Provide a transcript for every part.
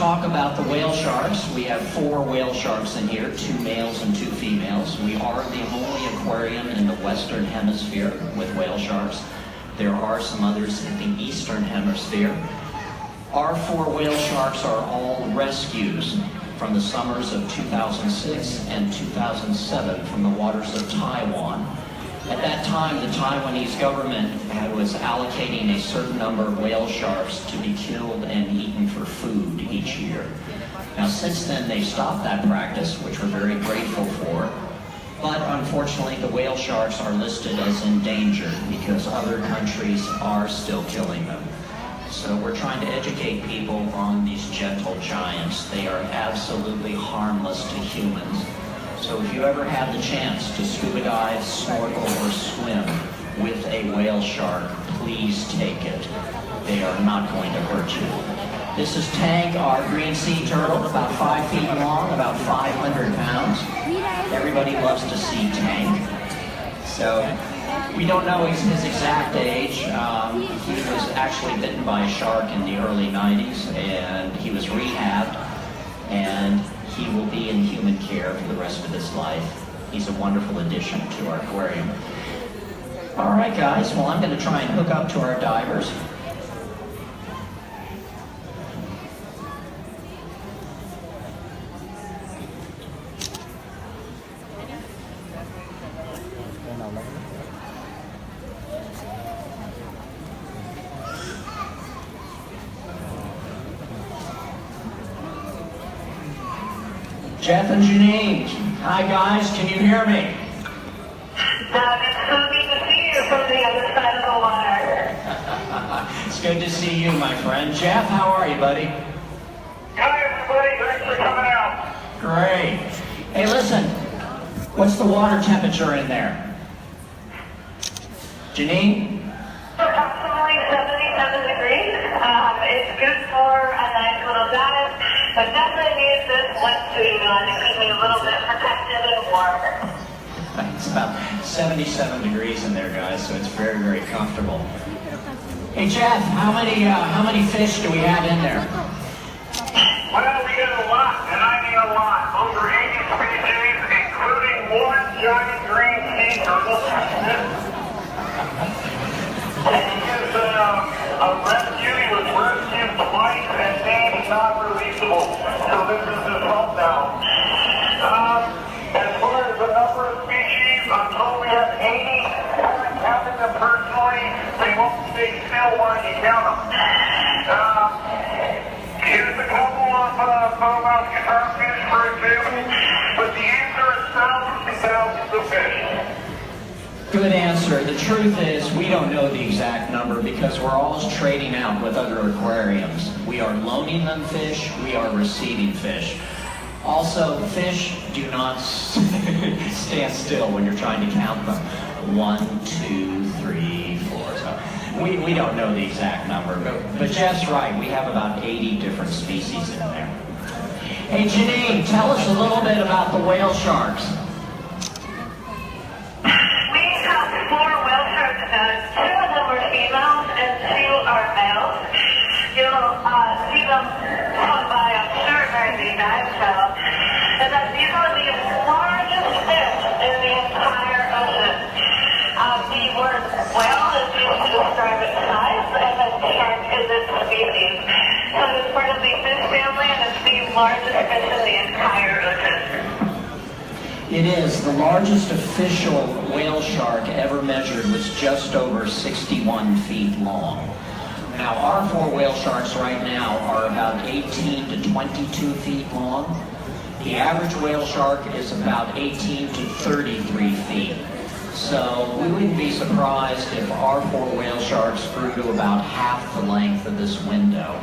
talk about the whale sharks. We have 4 whale sharks in here, 2 males and 2 females. We are the only aquarium in the Western Hemisphere with whale sharks. There are some others in the Eastern Hemisphere. Our 4 whale sharks are all rescues from the summers of 2006 and 2007 from the waters of Taiwan. At that time, the Taiwanese government was allocating a certain number of whale sharks to be killed and eaten for food each year. Now, since then, they've stopped that practice, which we're very grateful for. But unfortunately, the whale sharks are listed as endangered because other countries are still killing them. So we're trying to educate people on these gentle giants. They are absolutely harmless to humans. So if you ever have the chance to scuba dive, snorkel, or swim with a whale shark, please take it. They are not going to hurt you. This is Tank, our green sea turtle, about 5 feet long, about 500 pounds. Everybody loves to see Tank. So we don't know his exact age. He was actually bitten by a shark in the early 90s, and he was rehabbed, and he will be in human care for the rest of his life. He's a wonderful addition to our aquarium. All right, guys, well, I'm going to try and hook up to our divers. Jeff and Janine, hi guys, can you hear me? It's so good to see you from the other side of the water. It's good to see you, my friend. Jeff, how are you, buddy? Hi everybody, thanks for coming out. Great. Hey, listen, what's the water temperature in there? Janine? Approximately 77 degrees. It's good for a nice little dive, but definitely needs this wetsuit on to keep me a little bit protected and warm. It's about 77 degrees in there, guys, so it's very, very comfortable. Hey, Jeff, how many fish do we have in there? Well, we got a lot, and I mean a lot. Over 80 species, including 1 giant green sea turtle. He is a rescue. He was rescued twice and named not releasable. So this is his home now. As far as the number of species, I'm told we have 80. I haven't counted them personally. They won't stay still while you count them. Here's a couple of bowmouth starfish, for example. But the answer is thousands and thousands of fish. Good answer. The truth is, we don't know the exact number because we're always trading out with other aquariums. We are loaning them fish, we are receiving fish. Also, fish do not stand still when you're trying to count them. 1, 2, 3, 4. So we don't know the exact number, but Jeff's right. We have about 80 different species in there. Hey, Janine, tell us a little bit about the whale sharks. Four whale sharks, 2 of them are females and 2 are males. You'll see them come by, I'm sure, during the dive show. And that these are the largest fish in the entire ocean. The word whale is used to describe its size, and then shark is its species. So it's part of the fish family, and it's the largest fish in the entire ocean. It is. The largest official whale shark ever measured was just over 61 feet long. Now, our 4 whale sharks right now are about 18 to 22 feet long. The average whale shark is about 18 to 33 feet. So we wouldn't be surprised if our 4 whale sharks grew to about half the length of this window.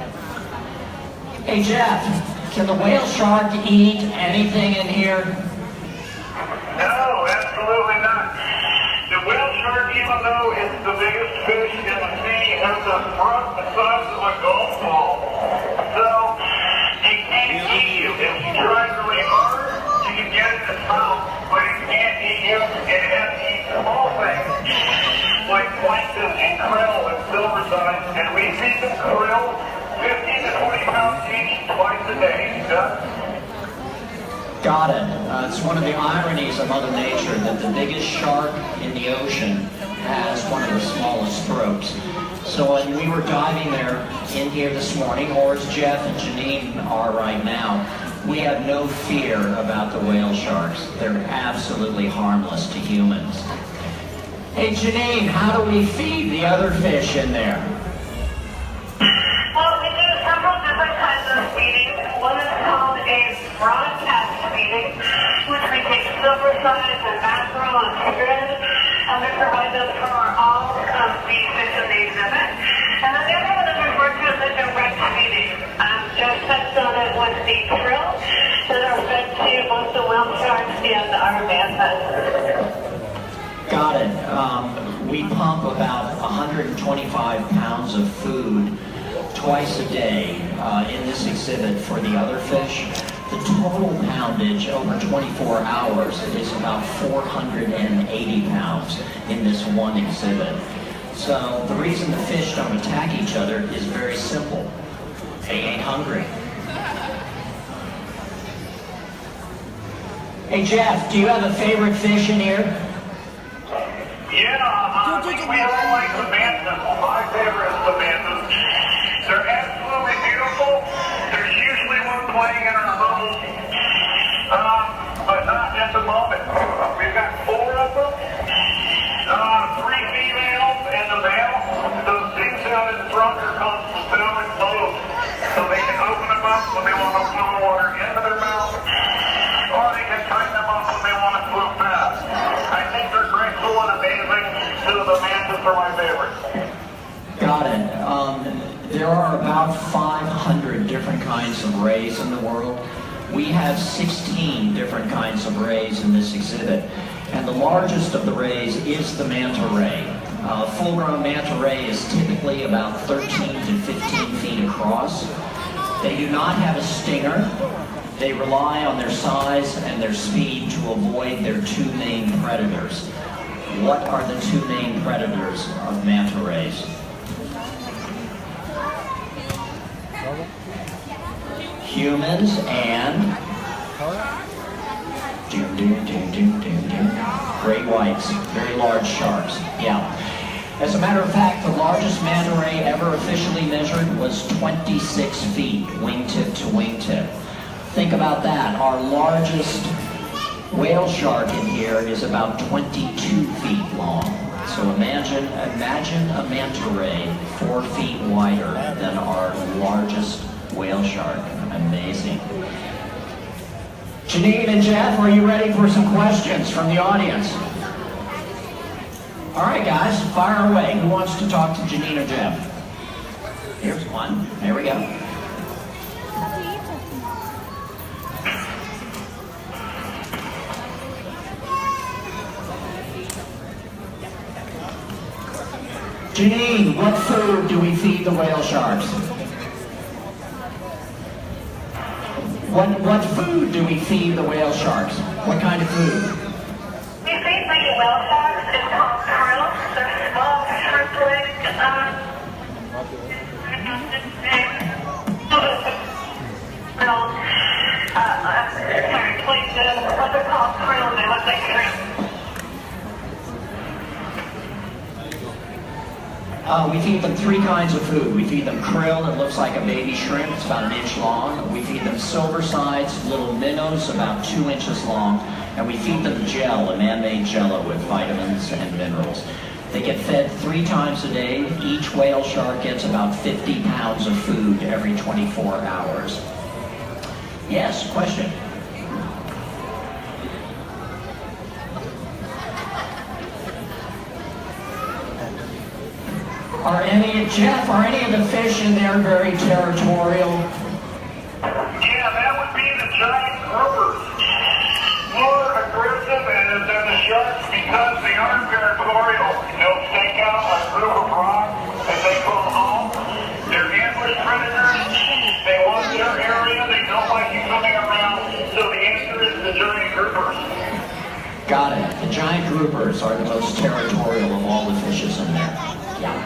Hey, Jeff, can the whale shark eat anything in here? No, absolutely not. The whale shark, even though it's the biggest fish in the sea, has a throat the size of a golf ball. So, it can't eat you. If you try really hard, you can get it in its mouth, but it can't eat you. It has to eat small things, like plankton and krill and silverside, and we feed them krill 15 to 20 pounds each twice a day. Got it. It's one of the ironies of Mother Nature that the biggest shark in the ocean has one of the smallest throats. So when we were diving there in here this morning, or as Jeff and Janine are right now, we have no fear about the whale sharks. They're absolutely harmless to humans. Hey Janine, how do we feed the other fish in there? Well, we do several different kinds of feeding. One is called a broadcast feeding, which we take silversides and mackerel and squid, and we provide those for all of the fish in the exhibit. And then the other one is referred to as a direct feeding. Joe touched on it with the krill that are fed to both the whale sharks and our mantas. Got it. We pump about 125 pounds of food twice a day in this exhibit for the other fish. The total poundage over 24 hours is about 480 pounds in this one exhibit. So the reason the fish don't attack each other is very simple. They ain't hungry. Hey Jeff, do you have a favorite fish in here? Yeah, we all like the mantas. My favorite is the mantas. They're absolutely beautiful. There's usually one playing in our bubble, but not at the moment. We've got 4 of them, 3 females and a male. Those things out in front are called fulfillment lobes. So they can open them up when they want to flow water into their mouth, or they can tighten them up when they want to swim fast. I think they're graceful and amazing, so the mantas are my favorite. Got it. There are about 500 different kinds of rays in the world. We have 16 different kinds of rays in this exhibit, and the largest of the rays is the manta ray. Full-grown manta ray is typically about 13 to 15 feet across. They do not have a stinger. They rely on their size and their speed to avoid their 2 main predators. What are the 2 main predators of manta rays? Humans and great whites, very large sharks. Yeah. As a matter of fact, the largest manta ray ever officially measured was 26 feet, wingtip to wingtip. Think about that. Our largest whale shark in here is about 22 feet long. So imagine a manta ray 4 feet wider than our largest whale shark. Amazing. Janine and Jeff, are you ready for some questions from the audience? All right, guys, fire away. Who wants to talk to Janine or Jeff? Here's one. There we go. Janine, what food do we feed the whale sharks? What food do we feed the whale sharks? What kind of food? We feed the whale sharks. It's called krill. They're small, shrimp-like, plankton. What they're called krill. They look like shrimp. We feed them 3 kinds of food. We feed them krill that looks like a baby shrimp. It's about 1 inch long. We feed them silversides, little minnows about 2 inches long. And we feed them gel, a man-made jello with vitamins and minerals. They get fed 3 times a day. Each whale shark gets about 50 pounds of food every 24 hours. Yes, question? Jeff, are any of the fish in there very territorial? Yeah, that would be the giant groupers. More aggressive than the sharks because they aren't territorial. They'll stake out a group of rocks and they go home. They're ambush predators. They want their area. They don't like you coming around. So the answer is the giant groupers. Got it. The giant groupers are the most territorial of all the fishes in there. Yeah.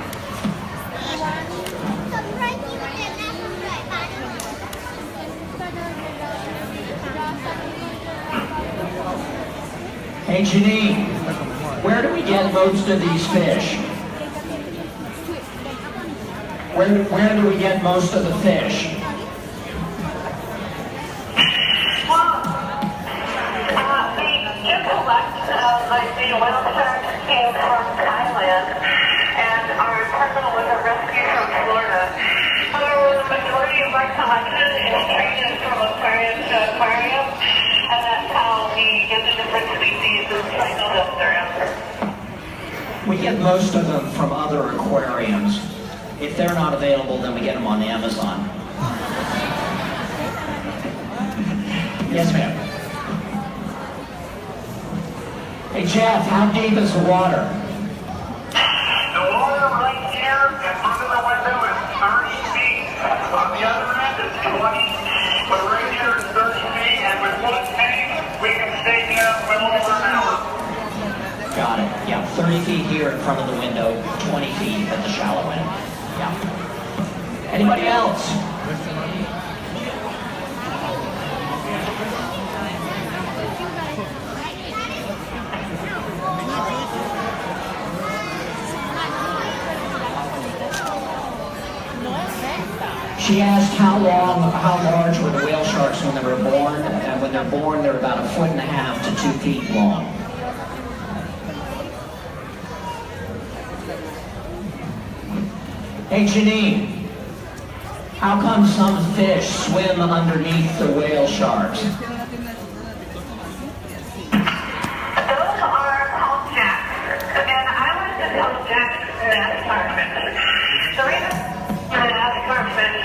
Hey Janine, where do we get most of these fish? Where do we get most of the fish? The whale sharks came from Thailand and are terminal with a rescue from Florida. However, the majority of our collection is traded from aquarium to aquarium, and that's how we get the different species and cycle them through. We get most of them from other aquariums. If they're not available, then we get them on Amazon. Yes, ma'am. Hey Jeff, how deep is the water? The water right here in front of the window is 30 feet. On the other end is 20, but right here is 30 feet, and with one tank, we can stay down well over an hour. Got it. Yeah, 30 feet here in front of the window, 20 feet at the shallow end. Yeah. Anybody else? She asked how large were the whale sharks when they were born, and when they're born, they're about 1.5 to 2 feet long. Hey Janine, how come some fish swim underneath the whale sharks? Those are called jacks, and I like to call jacks NASCAR fish. The reason NASCAR fish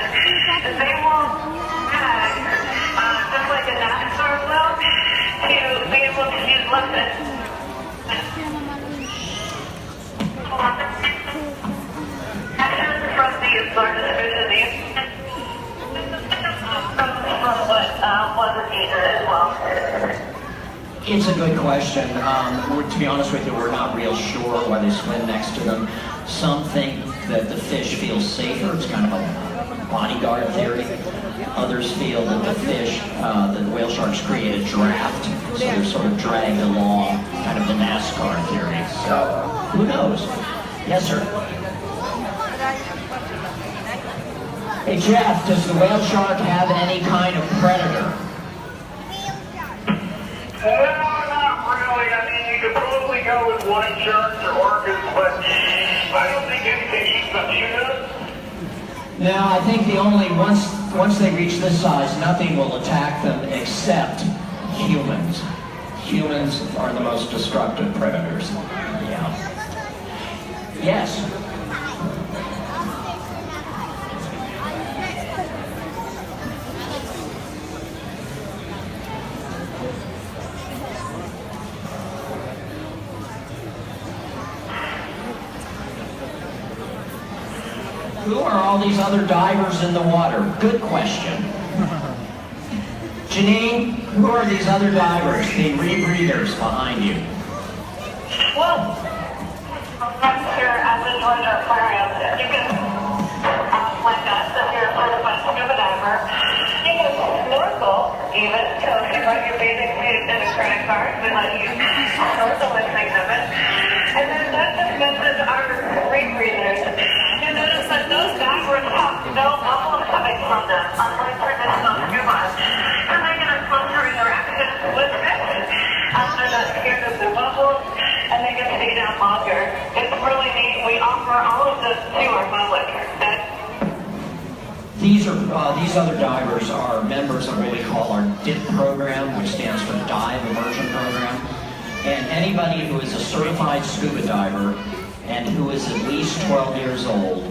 is they will tag, just like a NASCAR will, to be able to use weapons. From the largest fish in the from what was eaten as well. It's a good question. To be honest with you, we're not real sure why they swim next to them. Some think that the fish feels safer. It's kind of a bodyguard theory. Others feel that the fish, the whale sharks create a draft, so they're sort of dragged along, kind of the NASCAR theory. So, who knows? Yes, sir. Hey Jeff, does the whale shark have any kind of predator? Not really. I mean, you could probably go with white sharks or orcas, but I don't think anything eats them. You know? No, I think once they reach this size, nothing will attack them except humans. Humans are the most destructive predators. Yeah. Yes. Who are all these other divers in the water? Good question. Janine, who are these other divers, the rebreathers behind you? Well, I'm here at the Georgia Aquarium. You can, like us, if you're a certified scuba diver, you can snorkel even, so if you got your bathing suit and a credit card, we let you snorkel with things of it. And then that just mentions our rebreathers. You notice that those divers have no bubbles coming from them, unlike traditional scuba. So they get a closer interaction with fish. They're not scared of the bubbles, and they can stay down longer. It's really neat. We offer all of this to our public. These other divers are members of what we call our DIP program, which stands for Dive Immersion Program. And anybody who is a certified scuba diver and who is at least 12 years old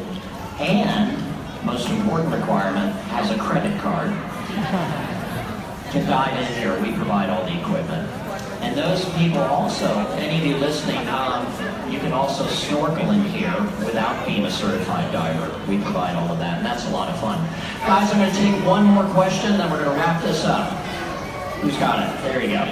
and, most important requirement, has a credit card can dive in here. We provide all the equipment. And those people also, any of you listening, you can also snorkel in here without being a certified diver. We provide all of that, and that's a lot of fun. Guys, I'm going to take one more question, then we're going to wrap this up. Who's got it? There you go.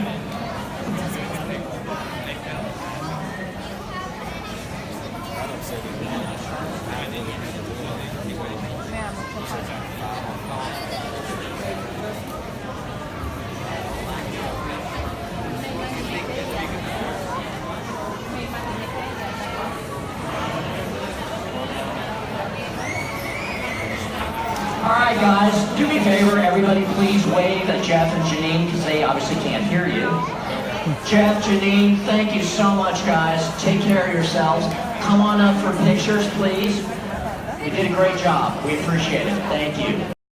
All right, guys, do me a favor. Everybody, please wave at Jeff and Janine because they obviously can't hear you. Jeff, Janine, thank you so much, guys. Take care of yourselves. Come on up for pictures, please. You did a great job. We appreciate it. Thank you.